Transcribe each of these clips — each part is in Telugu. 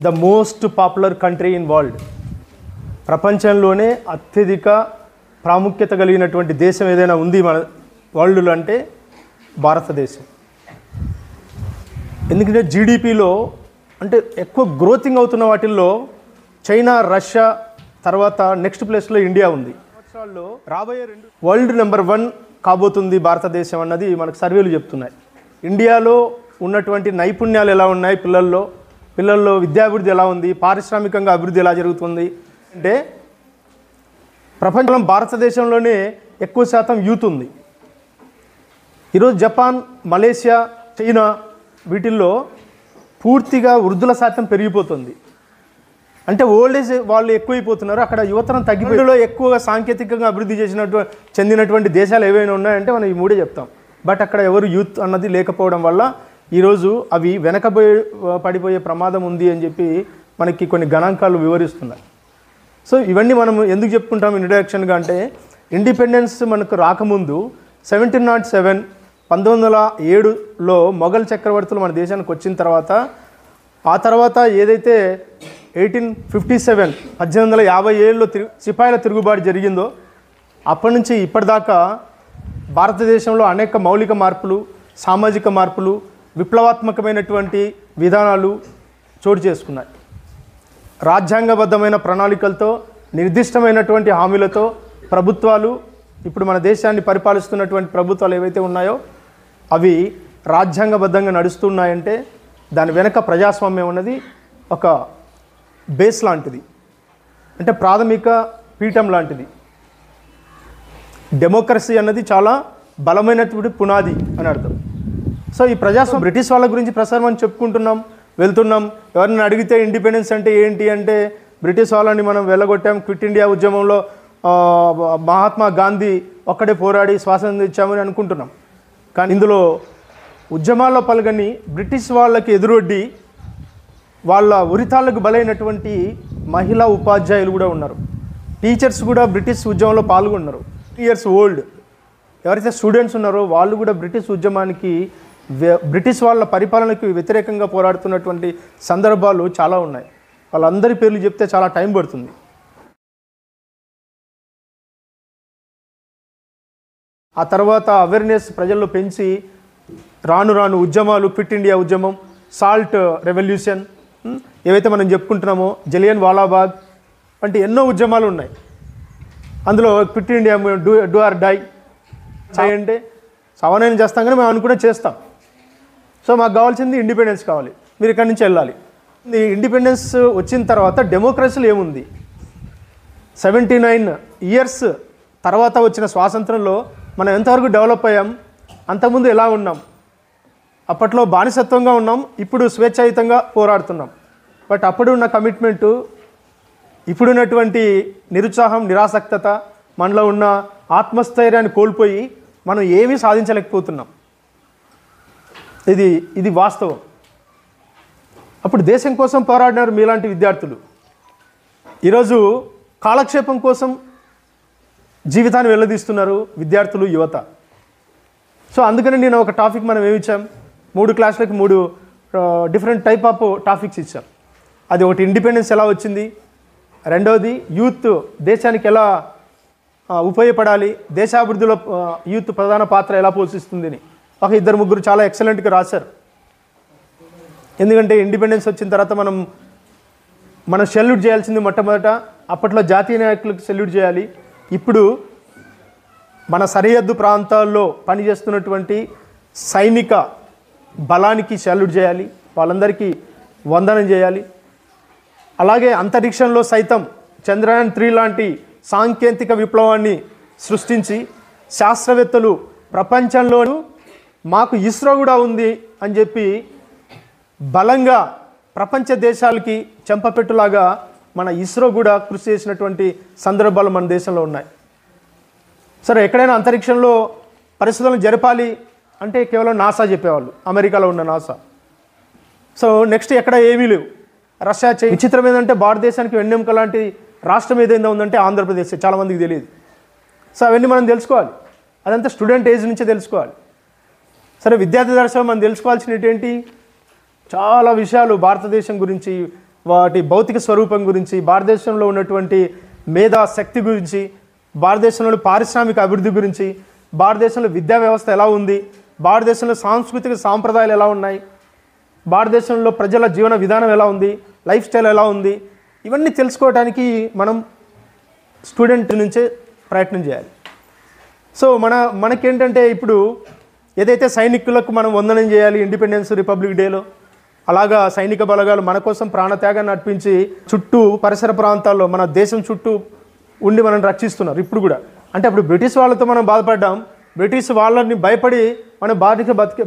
The most popular country in world. ప్రపంచంలోనే అత్యధిక ప్రాముఖ్యత కలిగినటువంటి దేశం ఏదైనా ఉంది మన వరల్డ్లో అంటే భారతదేశం. ఎందుకంటే జీడిపిలో అంటే ఎక్కువ గ్రోతింగ్ అవుతున్న వాటిల్లో చైనా, రష్యా తర్వాత నెక్స్ట్ ప్లేస్లో ఇండియా ఉంది. సంవత్సరాల్లో రాబోయే వరల్డ్ నెంబర్ 1 కాబోతుంది భారతదేశం అన్నది మనకు సర్వేలు చెప్తున్నాయి. ఇండియాలో ఉన్నటువంటి నైపుణ్యాలు ఎలా ఉన్నాయి, పిల్లల్లో విద్యాభివృద్ధి ఎలా ఉంది, పారిశ్రామికంగా అభివృద్ధి ఎలా జరుగుతుంది అంటే ప్రపంచంలో భారతదేశంలోనే ఎక్కువ శాతం యూత్ ఉంది. ఈరోజు జపాన్, మలేషియా, చైనా వీటిల్లో పూర్తిగా వృద్ధుల శాతం పెరిగిపోతుంది. అంటే ఓల్డ్ ఏజ్ వాళ్ళు ఎక్కువైపోతున్నారు. అక్కడ యువతరం తగ్గిపోయేలో ఎక్కువగా సాంకేతికంగా అభివృద్ధి చెందినటువంటి దేశాలు ఏవైనా ఉన్నాయంటే మనం ఈ మూడే చెప్తాం. బట్ అక్కడ ఎవరు యూత్ అన్నది లేకపోవడం వల్ల ఈరోజు అవి పడిపోయే ప్రమాదం ఉంది అని చెప్పి మనకి కొన్ని గణాంకాలు వివరిస్తున్నాయి. సో ఇవన్నీ మనం ఎందుకు చెప్పుకుంటాం ఇంట్రడక్షన్గా అంటే ఇండిపెండెన్స్ మనకు రాకముందు 1707 1907లో మొఘల్ చక్రవర్తులు మన దేశానికి వచ్చిన తర్వాత ఆ తర్వాత ఏదైతే 1857 1857లో సిపాయిల తిరుగుబాటు జరిగిందో అప్పటి నుంచి ఇప్పటిదాకా భారతదేశంలో అనేక మౌలిక మార్పులు, సామాజిక మార్పులు, విప్లవాత్మకమైనటువంటి విధానాలు చోటు చేసుకున్నాయి. రాజ్యాంగబద్ధమైన ప్రణాళికలతో, నిర్దిష్టమైనటువంటి హామీలతో ప్రభుత్వాలు ఇప్పుడు మన దేశాన్ని పరిపాలిస్తున్నటువంటి ప్రభుత్వాలు ఏవైతే ఉన్నాయో అవి రాజ్యాంగబద్ధంగా నడుస్తున్నాయంటే దాని వెనక ప్రజాస్వామ్యం అన్నది ఒక బేస్ లాంటిది, అంటే ప్రాథమిక పీఠం లాంటిది. డెమోక్రసీ అన్నది చాలా బలమైనటువంటి పునాది అని అర్థం. సో ఈ ప్రజాస్వామ్యం బ్రిటిష్ వాళ్ళ గురించి ప్రసారం అని చెప్పుకుంటున్నాం, వెళ్తున్నాం. ఎవరైనా అడిగితే ఇండిపెండెన్స్ అంటే ఏంటి అంటే బ్రిటిష్ వాళ్ళని మనం వెళ్ళగొట్టాం, క్విట్ ఇండియా ఉద్యమంలో మహాత్మా గాంధీ ఒక్కడే పోరాడి స్వాతంత్రం ఇచ్చామని అనుకుంటున్నాం. కానీ ఇందులో ఉద్యమాల్లో పాల్గొని బ్రిటిష్ వాళ్ళకి ఎదురొడ్డి వాళ్ళ ఉరితాళ్లకు బలైనటువంటి మహిళా ఉపాధ్యాయులు కూడా ఉన్నారు. టీచర్స్ కూడా బ్రిటిష్ ఉద్యమంలో పాల్గొన్నారు. 3 years old ఎవరైతే స్టూడెంట్స్ ఉన్నారో వాళ్ళు కూడా బ్రిటిష్ ఉద్యమానికి, బ్రిటిష్ వాళ్ళ పరిపాలనకు వ్యతిరేకంగా పోరాడుతున్నటువంటి సందర్భాలు చాలా ఉన్నాయి. వాళ్ళందరి పేర్లు చెప్తే చాలా టైం పడుతుంది. ఆ తర్వాత అవేర్నెస్ ప్రజల్లో పెంచి రాను ఉద్యమాలు, క్విట్ ఇండియా ఉద్యమం, సాల్ట్ రెవల్యూషన్, ఏవైతే మనం చెప్పుకుంటున్నామో జలియన్ వాలాబాగ్ వంటి ఎన్నో ఉద్యమాలు ఉన్నాయి. అందులో quit India, do or die చేయంటే సవనైనా చేస్తాం కానీ మేము అనుకునే చేస్తాం. సో మాకు కావాల్సింది ఇండిపెండెన్స్ కావాలి, మీరు ఇక్కడి నుంచి వెళ్ళాలి. ఈ ఇండిపెండెన్స్ వచ్చిన తర్వాత డెమోక్రసీలో ఏముంది? 79 years తర్వాత వచ్చిన స్వాతంత్రంలో మనం ఎంతవరకు డెవలప్ అయ్యాం, అంతకుముందు ఎలా ఉన్నాం? అప్పట్లో బానిసత్వంగా ఉన్నాం, ఇప్పుడు స్వేచ్ఛాయుతంగా పోరాడుతున్నాం. బట్ అప్పుడు ఉన్న కమిట్మెంటు, ఇప్పుడున్నటువంటి నిరుత్సాహం, నిరాసక్తత, మనలో ఉన్న ఆత్మస్థైర్యాన్ని కోల్పోయి మనం ఏమీ సాధించలేకపోతున్నాం. ఇది వాస్తవం. అప్పుడు దేశం కోసం పోరాడినారు మీలాంటి విద్యార్థులు. ఈరోజు కాలక్షేపం కోసం జీవితాన్ని వెళ్ళదీస్తున్నారు విద్యార్థులు, యువత. సో అందుకని నేను ఒక టాపిక్ మనం ఏమిచ్చాం, 3 క్లాసులకి 3 డిఫరెంట్ టైప్ ఆఫ్ టాపిక్స్ ఇచ్చాం. అది ఒకటి ఇండిపెండెన్స్ ఎలా వచ్చింది, రెండవది యూత్ దేశానికి ఎలా ఉపయోగపడాలి, దేశాభివృద్ధిలో యూత్ ప్రధాన పాత్ర ఎలా పోషిస్తుంది అని ఒక 2-3 చాలా ఎక్సలెంట్గా రాశారు. ఎందుకంటే ఇండిపెండెన్స్ వచ్చిన తర్వాత మనం సెల్యూట్ చేయాల్సింది మొట్టమొదట అప్పట్లో జాతీయ నాయకులకు సెల్యూట్ చేయాలి. ఇప్పుడు మన సరిహద్దు ప్రాంతాల్లో పనిచేస్తున్నటువంటి సైనిక బలానికి సెల్యూట్ చేయాలి, వాళ్ళందరికీ వందనం చేయాలి. అలాగే అంతరిక్షంలో సైతం చంద్రయాన్ 3 లాంటి సాంకేతిక విప్లవాన్ని సృష్టించి శాస్త్రవేత్తలు ప్రపంచంలోనూ మాకు ఇస్రో కూడా ఉంది అని చెప్పి బలంగా ప్రపంచ దేశాలకి చెంపపెట్టులాగా మన ఇస్రో కూడా కృషి చేసినటువంటి సందర్భాలు మన దేశంలో ఉన్నాయి. సరే, ఎక్కడైనా అంతరిక్షంలో పరిశోధనలు జరపాలి అంటే కేవలం నాసా చెప్పేవాళ్ళు, అమెరికాలో ఉన్న నాసా. సో నెక్స్ట్ ఎక్కడ ఏమీ లేవు. రష్యా విచిత్రం ఏంటంటే భారతదేశానికి వెన్నెముక లాంటి రాష్ట్రం ఏదైనా ఉందంటే ఆంధ్రప్రదేశ్. చాలామందికి తెలియదు. సో అవన్నీ మనం తెలుసుకోవాలి. అదంతా స్టూడెంట్ ఏజ్ నుంచే తెలుసుకోవాలి. సరే, విద్యార్థి దశలో మనం తెలుసుకోవాల్సినవి ఏంటి? చాలా విషయాలు భారతదేశం గురించి, వాటి భౌతిక స్వరూపం గురించి, భారతదేశంలో ఉన్నటువంటి మేధా శక్తి గురించి, భారతదేశంలో పారిశ్రామిక అభివృద్ధి గురించి, భారతదేశంలో విద్యా వ్యవస్థ ఎలా ఉంది, భారతదేశంలో సాంస్కృతిక సాంప్రదాయాలు ఎలా ఉన్నాయి, భారతదేశంలో ప్రజల జీవన విధానం ఎలా ఉంది, లైఫ్ స్టైల్ ఎలా ఉంది, ఇవన్నీ తెలుసుకోవడానికి మనం స్టూడెంట్ నుంచే ప్రయత్నం చేయాలి. సో మనకేంటంటే ఇప్పుడు ఏదైతే సైనికులకు మనం వందనం చేయాలి ఇండిపెండెన్స్ రిపబ్లిక్ డేలో, అలాగా సైనిక బలగాలు మన కోసం ప్రాణత్యాగాన్ని అర్పించి చుట్టూ పరిసర ప్రాంతాల్లో మన దేశం చుట్టూ ఉండి మనం రక్షిస్తున్నారు ఇప్పుడు కూడా. అంటే అప్పుడు బ్రిటిష్ వాళ్ళతో మనం బాధపడ్డాం, బ్రిటిష్ వాళ్ళని భయపడి మనం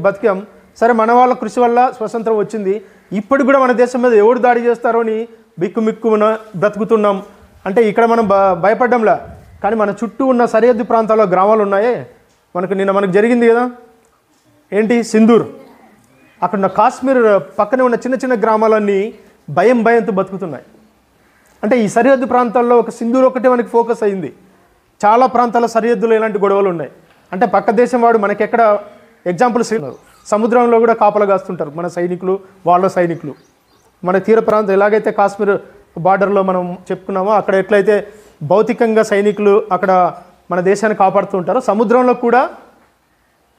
బతికాం. సరే, మన వాళ్ళ కృషి వల్ల స్వతంత్రం వచ్చింది. ఇప్పటికి కూడా మన దేశం మీద ఎవడు దాడి చేస్తారో అని బిక్కుమిక్కున బ్రతుకుతున్నాం. అంటే ఇక్కడ మనం భయపడ్డంలా, కానీ మన చుట్టూ ఉన్న సరిహద్దు ప్రాంతాల్లో గ్రామాలు ఉన్నాయే. మనకు జరిగింది కదా ఏంటి, సింధూర్. అక్కడ ఉన్న కాశ్మీర్ పక్కనే ఉన్న చిన్న చిన్న గ్రామాలన్నీ భయంతో బతుకుతున్నాయి. అంటే ఈ సరిహద్దు ప్రాంతాల్లో ఒక సింధూర్ ఒకటే మనకి ఫోకస్ అయింది. చాలా ప్రాంతాల సరిహద్దులో ఇలాంటి గొడవలు ఉన్నాయి. అంటే పక్క దేశం వాడు మనకెక్కడ ఎగ్జాంపుల్స్ ఉన్నారు. సముద్రంలో కూడా కాపలా కాస్తుంటారు మన సైనికులు, వాళ్ళ సైనికులు. మన తీర ప్రాంతం ఎలాగైతే కాశ్మీర్ బార్డర్లో మనం చెప్పుకున్నామో, అక్కడ ఎట్లయితే భౌతికంగా సైనికులు అక్కడ మన దేశాన్ని కాపాడుతూ ఉంటారో, సముద్రంలో కూడా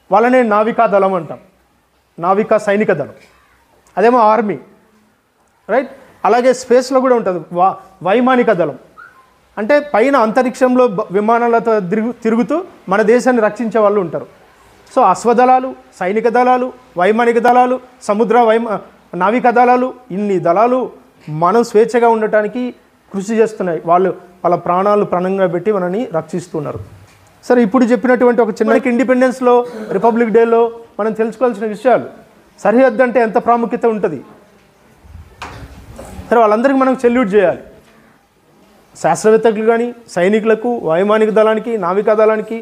వాళ్ళనే నావికా దళం అంటాం, నావికా సైనిక దళం. అదేమో ఆర్మీ, రైట్. అలాగే స్పేస్లో కూడా ఉంటుంది వైమానిక దళం. అంటే పైన అంతరిక్షంలో విమానాలతో తిరుగుతూ మన దేశాన్ని రక్షించే వాళ్ళు ఉంటారు. సో అశ్వదళాలు, సైనిక దళాలు, వైమానిక దళాలు, నావికా దళాలు, ఇన్ని దళాలు మనం స్వేచ్ఛగా ఉండటానికి కృషి చేస్తున్నాయి. వాళ్ళ ప్రాణాలు ప్రాణంగా పెట్టి మనని రక్షిస్తున్నారు. సరే, ఇప్పుడు చెప్పినటువంటి ఒక చిన్న ఇండిపెండెన్స్లో, రిపబ్లిక్ డేలో మనం తెలుసుకోవాల్సిన విషయాలు, సరిహద్దు అంటే ఎంత ప్రాముఖ్యత ఉంటుంది. సరే, వాళ్ళందరికీ మనం సెల్యూట్ చేయాలి. శాస్త్రవేత్తలు కానీ, సైనికులకు, వైమానిక దళానికి, నావికా దళానికి.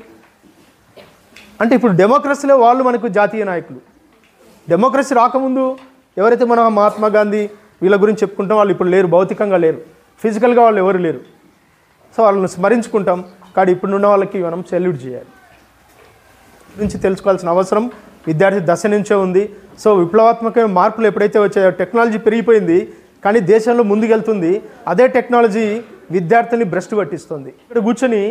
అంటే ఇప్పుడు డెమోక్రసీలో వాళ్ళు మనకు జాతీయ నాయకులు. డెమోక్రసీ రాకముందు ఎవరైతే మన మహాత్మా గాంధీ వీళ్ళ గురించి చెప్పుకుంటాం, వాళ్ళు ఇప్పుడు లేరు, భౌతికంగా లేరు, ఫిజికల్గా వాళ్ళు ఎవరు లేరు. సో వాళ్ళని స్మరించుకుంటాం. కానీ ఇప్పుడున్న వాళ్ళకి మనం సెల్యూట్ చేయాలి. గురించి తెలుసుకోవాల్సిన అవసరం విద్యార్థి దశ నుంచే ఉంది. సో విప్లవాత్మకమైన మార్పులు ఎప్పుడైతే వచ్చాయో, టెక్నాలజీ పెరిగిపోయింది కానీ దేశంలో ముందుకెళ్తుంది. అదే టెక్నాలజీ విద్యార్థిని భ్రష్టు పట్టిస్తుంది. ఇక్కడ కూర్చొని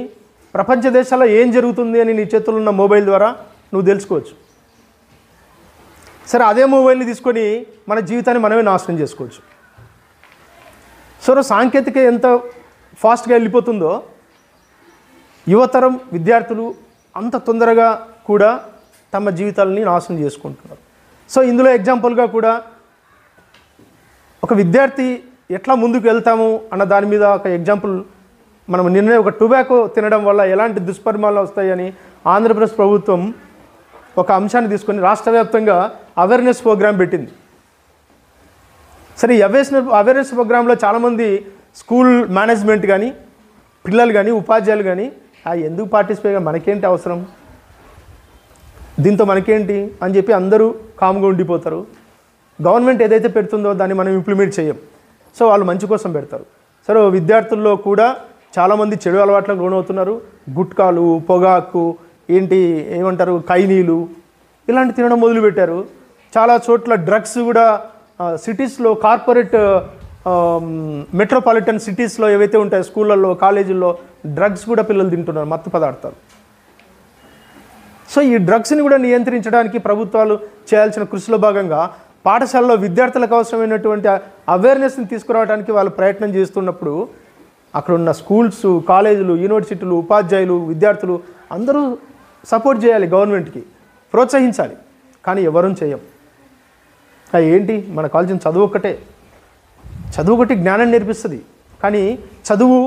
ప్రపంచ దేశాల్లో ఏం జరుగుతుంది అని నీ చేతుల్లో ఉన్న మొబైల్ ద్వారా నువ్వు తెలుసుకోవచ్చు. సరే, అదే మొబైల్ని తీసుకొని మన జీవితాన్ని మనమే నాశనం చేసుకోవచ్చు. సో సాంకేతిక ఎంత ఫాస్ట్గా వెళ్ళిపోతుందో, యువతరం విద్యార్థులు అంత తొందరగా కూడా తమ జీవితాలని నాశనం చేసుకుంటున్నారు. సో ఇందులో ఎగ్జాంపుల్గా కూడా ఒక విద్యార్థి ఎట్లా ముందుకు వెళ్తాము అన్న దాని మీద ఒక ఎగ్జాంపుల్, మనం నిన్నే ఒక టొబాకో తినడం వల్ల ఎలాంటి దుష్పరిణామాలు వస్తాయని ఆంధ్రప్రదేశ్ ప్రభుత్వం ఒక అంశాన్ని తీసుకొని రాష్ట్ర వ్యాప్తంగా అవేర్నెస్ ప్రోగ్రాం పెట్టింది. సరే, ఈ అవేర్నెస్ ప్రోగ్రాంలో చాలామంది స్కూల్ మేనేజ్మెంట్ కానీ, పిల్లలు కానీ, ఉపాధ్యాయులు కానీ ఎందుకు పార్టిసిపేట్, మనకేంటి అవసరం, దీంతో మనకేంటి అని చెప్పి అందరూ కామ్గా ఉండిపోతారు. గవర్నమెంట్ ఏదైతే పెడుతుందో దాన్ని మనం ఇంప్లిమెంట్ చేయం. సో వాళ్ళు మంచి కోసం పెడతారు. సరే, విద్యార్థుల్లో కూడా చాలామంది చెడు అలవాట్లకు లోనవుతున్నారు. గుట్కాలు, పొగాకు, ఏమంటారు కైనీలు, ఇలాంటి తినడం మొదలుపెట్టారు. చాలా చోట్ల డ్రగ్స్ కూడా సిటీస్లో, కార్పొరేట్ మెట్రోపాలిటన్ సిటీస్లో ఏవైతే ఉంటాయో స్కూళ్ళల్లో, కాలేజీల్లో డ్రగ్స్ కూడా పిల్లలు తింటున్నారు, మత్తు పదార్థాలు. సో ఈ డ్రగ్స్ని కూడా నియంత్రించడానికి ప్రభుత్వాలు చేయాల్సిన కృషిలో భాగంగా పాఠశాలలో విద్యార్థులకు అవసరమైనటువంటి అవేర్నెస్ని తీసుకురావడానికి వాళ్ళు ప్రయత్నం చేస్తున్నప్పుడు అక్కడ ఉన్న స్కూల్స్, కాలేజీలు, యూనివర్సిటీలు, ఉపాధ్యాయులు, విద్యార్థులు అందరూ సపోర్ట్ చేయాలి, గవర్నమెంట్కి ప్రోత్సహించాలి. కానీ ఎవరూ చేయం. ఏంటి, మనకు కావాల్సిన చదువు ఒకటి జ్ఞానం నేర్పిస్తుంది. కానీ చదువు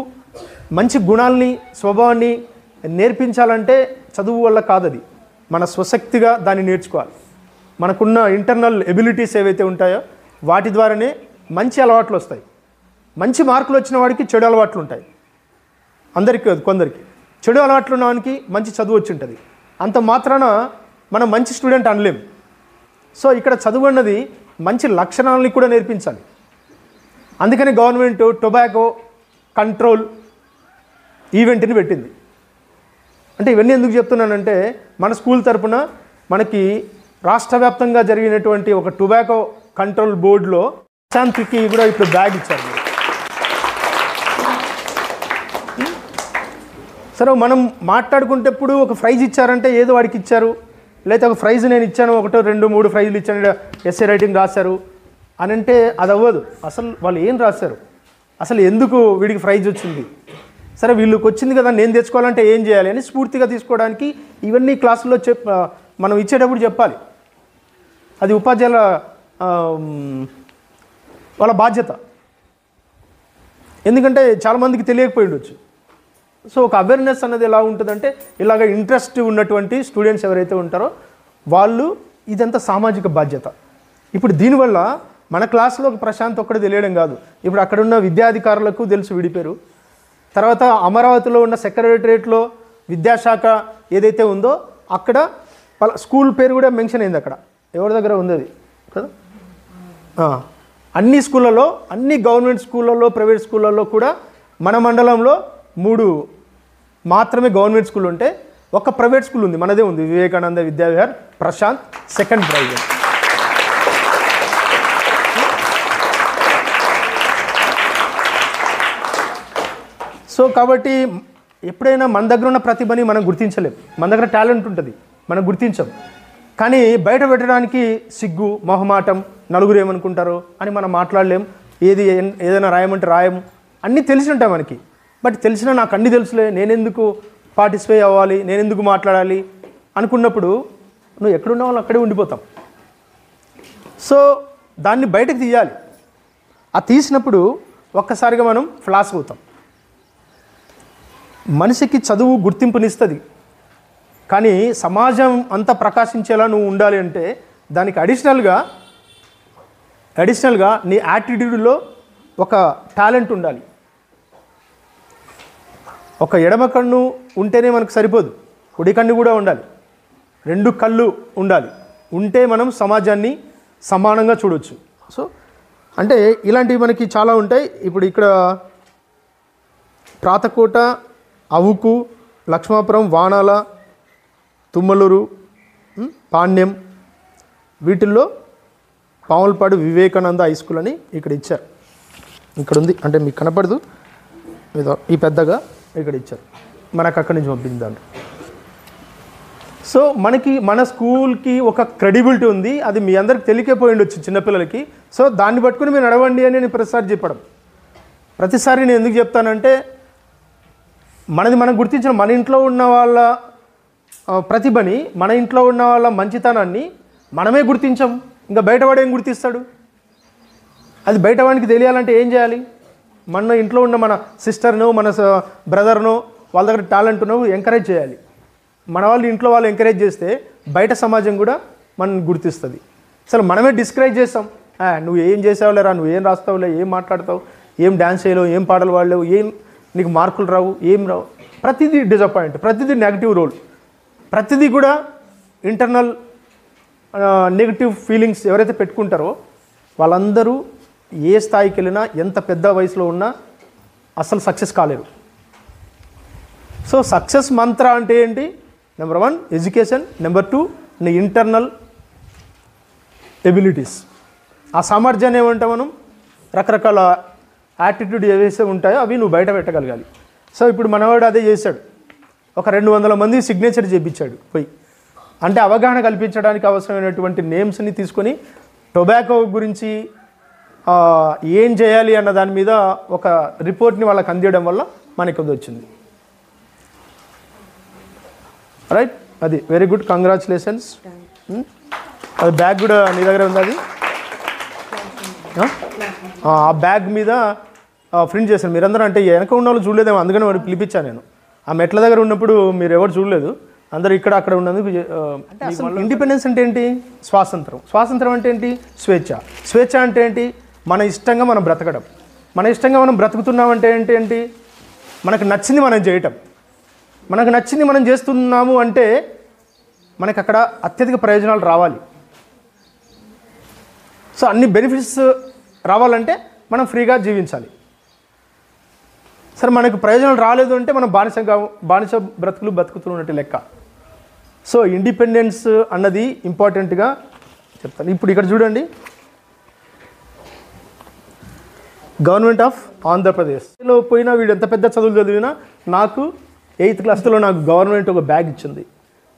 మంచి గుణాలని, స్వభావాన్ని నేర్పించాలంటే చదువు వల్ల కాదది, మన స్వశక్తిగా దాన్ని నేర్చుకోవాలి. మనకున్న ఇంటర్నల్ ఎబిలిటీస్ ఏవైతే ఉంటాయో వాటి ద్వారానే మంచి అలవాట్లు వస్తాయి. మంచి మార్కులు వచ్చిన వాడికి చెడు అలవాట్లు ఉంటాయి. అందరికీ, కొందరికి చెడు అలవాట్లు ఉన్నవానికి మంచి చదువు వచ్చి ఉంటుంది. అంత మాత్రాన మనం మంచి స్టూడెంట్ అనలేం. సో ఇక్కడ చదువు అన్నది మంచి లక్షణాలని కూడా నేర్పించాలి. అందుకని గవర్నమెంట్ టొబాకో కంట్రోల్ ఈవెంట్ని పెట్టింది. అంటే ఇవన్నీ ఎందుకు చెప్తున్నానంటే, మన స్కూల్ తరపున మనకి రాష్ట్ర వ్యాప్తంగా జరిగినటువంటి ఒక టొబాకో కంట్రోల్ బోర్డులో ప్రశాంత్కి కూడా ఇప్పుడు బ్యాగ్ ఇచ్చారు మీరు. సరే మనం మాట్లాడుకుంటేప్పుడు ఒక ప్రైజ్ ఇచ్చారంటే ఏదో వాడికి ఇచ్చారు, లేకపోతే ఒక ప్రైజ్ నేను ఇచ్చాను, 1 2 3 ప్రైజులు ఇచ్చాను, ఎస్ఏ రైటింగ్ రాశారు అని అంటే అది అవ్వదు. అసలు వాళ్ళు ఏం రాశారు, అసలు ఎందుకు వీడికి ప్రైజ్ వచ్చింది, సరే వీళ్ళకి వచ్చింది కదా నేను తెచ్చుకోవాలంటే ఏం చేయాలి అని స్ఫూర్తిగా తీసుకోవడానికి ఇవన్నీ క్లాసుల్లో మనం ఇచ్చేటప్పుడు చెప్పాలి. అది ఉపాధ్యాయుల వాళ్ళ బాధ్యత. ఎందుకంటే చాలామందికి తెలియకపోయి ఉండొచ్చు. సో ఒక అవేర్నెస్ అన్నది ఎలా ఉంటుందంటే, ఇలాగ ఇంట్రెస్ట్ ఉన్నటువంటి స్టూడెంట్స్ ఎవరైతే ఉంటారో వాళ్ళు ఇదంతా సామాజిక బాధ్యత. ఇప్పుడు దీనివల్ల మన క్లాస్లో ఒక ప్రశాంత్ ఒక్కడే తెలియడం కాదు, ఇప్పుడు అక్కడున్న విద్యాధికారులకు తెలుసు వీడి పేరు. తర్వాత అమరావతిలో ఉన్న సెక్రటరియట్లో విద్యాశాఖ ఏదైతే ఉందో అక్కడ స్కూల్ పేరు కూడా మెన్షన్ అయింది, అక్కడ ఎవరి దగ్గర ఉంది అది కదా. అన్ని స్కూళ్ళలో, అన్ని గవర్నమెంట్ స్కూళ్ళల్లో, ప్రైవేట్ స్కూళ్ళల్లో కూడా మన మండలంలో 3 మాత్రమే గవర్నమెంట్ స్కూల్ ఉంటే ఒక ప్రైవేట్ స్కూల్ ఉంది, మనదే ఉంది, Vivekananda Vidyavihar Prashant, second prize. So కాబట్టి ఎప్పుడైనా మన దగ్గర ఉన్న ప్రతిభని మనం గుర్తించలేం, మన దగ్గర టాలెంట్ ఉంటుంది మనం గుర్తించం, కానీ బయట పెట్టడానికి సిగ్గు, మొహమాటం, నలుగురు ఏమనుకుంటారో అని మనం మాట్లాడలేం. ఏదైనా రాయమంటే రాయము, అన్నీ తెలిసి ఉంటాయి మనకి. బట్ తెలిసినా నాకు అన్నీ తెలుసులే, నేనెందుకు పార్టిసిపేట్ అవ్వాలి, నేనెందుకు మాట్లాడాలి అనుకున్నప్పుడు నువ్వు ఎక్కడున్న వాళ్ళు అక్కడే ఉండిపోతాం. సో దాన్ని బయటకు తీయాలి. ఆ తీసినప్పుడు ఒక్కసారిగా మనం ఫ్లాస్ అవుతాం. మనిషికి చదువు గుర్తింపునిస్తుంది, కానీ సమాజం అంతా ప్రకాశించేలా నువ్వు ఉండాలి అంటే దానికి అడిషనల్గా నీ యాటిట్యూడ్లో ఒక టాలెంట్ ఉండాలి. ఒక ఎడమ కన్ను ఉంటేనే మనకు సరిపోదు, కుడి కన్ను కూడా ఉండాలి, 2 కళ్ళు ఉండాలి. ఉంటే మనం సమాజాన్ని సమానంగా చూడవచ్చు. సో అంటే ఇలాంటివి మనకి చాలా ఉంటాయి. ఇప్పుడు ఇక్కడ ప్రాతకోట, అవుకు, లక్ష్మాపురం, వానాల, తుమ్మలూరు, పాండ్యం, వీటిల్లో పాములపాడు వివేకానంద హై స్కూల్ అని ఇక్కడ ఇచ్చారు. ఇక్కడ ఉంది అంటే మీకు కనపడదు, ఈ పెద్దగా ఇక్కడ ఇచ్చారు, మనకు అక్కడి నుంచి పంపించారు. సో మన స్కూల్కి ఒక క్రెడిబిలిటీ ఉంది, అది మీ అందరికి తెలియకపోయి ఉండొచ్చు చిన్నపిల్లలకి. సో దాన్ని పట్టుకుని మీరు నడవండి అని నేను ప్రతిసారి చెప్పడం. ప్రతిసారి నేను ఎందుకు చెప్తానంటే మనది మనం గుర్తించిన, మన ఇంట్లో ఉన్న వాళ్ళ ప్రతిభని, మన ఇంట్లో ఉన్న వాళ్ళ మంచితనాన్ని మనమే గుర్తించాం, ఇంకా బయటవాడు ఏం గుర్తిస్తాడు? అది బయటవాడికి తెలియాలంటే ఏం చేయాలి? మన ఇంట్లో ఉన్న మన సిస్టర్నో, మన బ్రదర్నో, వాళ్ళ దగ్గర టాలెంట్ ఉన్నో ఎంకరేజ్ చేయాలి. మన వాళ్ళు ఇంట్లో వాళ్ళు ఎంకరేజ్ చేస్తే బయట సమాజం కూడా మనల్ని గుర్తిస్తుంది. అసలు మనమే డిస్కరేజ్ చేస్తాం, నువ్వు ఏం చేసావులేరా, నువ్వు ఏం రాస్తావులే, ఏం మాట్లాడతావు, ఏం డ్యాన్స్ చేయలేవు, ఏం పాటలు పాడలేవు, ఏం నీకు మార్కులు రావు, ఏం రావు, ప్రతిదీ డిసప్పాయింట్, ప్రతిదీ నెగిటివ్ రోల్, ప్రతిదీ కూడా ఇంటర్నల్ నెగిటివ్ ఫీలింగ్స్ ఎవరైతే పెట్టుకుంటారో వాళ్ళందరూ ఏ స్థాయికి వెళ్ళినా, ఎంత పెద్ద వయసులో ఉన్నా అసలు సక్సెస్ కాలేరు. సో సక్సెస్ మంత్ర అంటే ఏంటి? నెంబర్ 1 ఎడ్యుకేషన్, నెంబర్ 2 నీ ఇంటర్నల్ ఎబిలిటీస్. ఆ సామర్థ్యాన్ని ఏమంటాం మనం? రకరకాల యాటిట్యూడ్ ఏవైతే ఉంటాయో అవి నువ్వు బయట పెట్టగలగాలి. సో ఇప్పుడు మనవాడు అదే చేశాడు, ఒక 200 మంది సిగ్నేచర్ చేయించాడు పోయి. అంటే అవగాహన కల్పించడానికి అవసరమైనటువంటి నేమ్స్ని తీసుకొని టొబాకో గురించి ఏం చేయాలి అన్న దాని మీద ఒక రిపోర్ట్ని వాళ్ళకి అందించడం వల్ల మనకి అది వచ్చింది. రైట్, అది వెరీ గుడ్, కంగ్రాచులేషన్స్. అది బ్యాగ్ కూడా నీ దగ్గర ఉంది, అది ఆ బ్యాగ్ మీద ప్రింట్ చేశాను. మీరందరూ అంటే వెనక ఉన్న వాళ్ళు చూడలేదేమో, అందుకని వాడు పిలిపించాను నేను. ఆ మెట్ల దగ్గర ఉన్నప్పుడు మీరు ఎవరు చూడలేదు, అందరూ ఇక్కడ అక్కడ ఉన్నందుకు. ఇండిపెండెన్స్ అంటే ఏంటి? స్వాతంత్రం. స్వాతంత్రం అంటే ఏంటి? స్వేచ్ఛ. స్వేచ్ఛ అంటే ఏంటి? మన ఇష్టంగా మనం బ్రతకడం. మన ఇష్టంగా మనం బ్రతుకుతున్నామంటే ఏంటి? మనకు నచ్చింది మనం చేయటం. మనకు నచ్చింది మనం చేస్తున్నాము అంటే మనకు అక్కడ అత్యధిక ప్రయోజనాలు రావాలి. సో అన్ని బెనిఫిట్స్ రావాలంటే మనం ఫ్రీగా జీవించాలి. సరే మనకు ప్రయోజనాలు రాలేదు అంటే మనం బానిస బ్రతుకులు బతుకుతున్నట్టు లెక్క. సో ఇండిపెండెన్స్ అన్నది ఇంపార్టెంట్గా చెప్తాను. ఇప్పుడు ఇక్కడ చూడండి, గవర్నమెంట్ ఆఫ్ ఆంధ్రప్రదేశ్లో పోయినా వీడు ఎంత పెద్ద చదువులు చదివినా నాకు 8th క్లాస్లో నాకు గవర్నమెంట్ ఒక బ్యాగ్ ఇచ్చింది.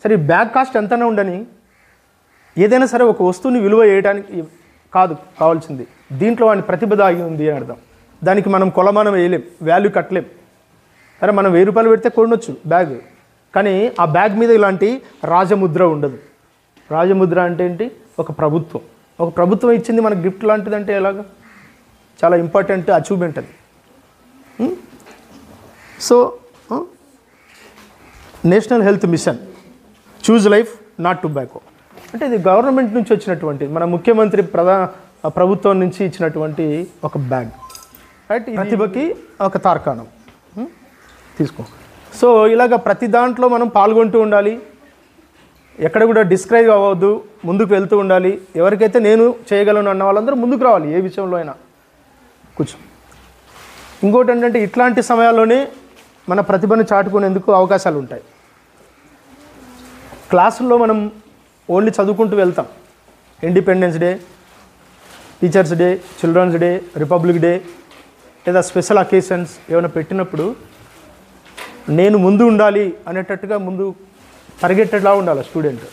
సరే ఈ బ్యాగ్ కాస్ట్ ఎంతైనా ఉండని, ఏదైనా సరే ఒక వస్తువుని విలువ వేయడానికి కాదు కావాల్సింది, దీంట్లో వాడిని ప్రతిభ దాగి ఉంది అని అర్థం. దానికి మనం కొలమానం వేయలేం, వాల్యూ కట్టలేం. సరే మనం 1000 రూపాయలు పెడితే కొనొచ్చు బ్యాగ్, కానీ ఆ బ్యాగ్ మీద ఇలాంటి రాజముద్ర ఉండదు. రాజముద్ర అంటే ఏంటి? ఒక ప్రభుత్వం ఇచ్చింది మనకు గిఫ్ట్ లాంటిదంటే ఎలాగా? చాలా ఇంపార్టెంట్ అచీవ్మెంట్ అది. So national health machine, choose life not tobacco అంటే ఇది గవర్నమెంట్ నుంచి వచ్చినటువంటి, మన ముఖ్యమంత్రి ప్రభుత్వం నుంచి ఇచ్చినటువంటి ఒక బ్యాగ్, రైట్? ప్రతిభకి ఒక తార్కాణం తీసుకో. సో ఇలాగ ప్రతి దాంట్లో మనం పాల్గొంటూ ఉండాలి, ఎక్కడ కూడా డిస్కరేజ్ అవ్వద్దు, ముందుకు వెళ్తూ ఉండాలి. ఎవరికైతే నేను చేయగలను అన్న వాళ్ళందరూ ముందుకు రావాలి, ఏ విషయంలో అయినా. కూర్చో. ఇంకోటి ఏంటంటే ఇట్లాంటి సమయాల్లోనే మన ప్రతిభను చాటుకునేందుకు అవకాశాలు ఉంటాయి. క్లాసుల్లో మనం ఓన్లీ చదువుకుంటూ వెళ్తాం. Independence day, teachers day, children's day, republic day లేదా స్పెషల్ అకేషన్స్ ఏమైనా పెట్టినప్పుడు నేను ముందు ఉండాలి అనేటట్టుగా ముందు పరిగెట్టేలా ఉండాలి స్టూడెంట్.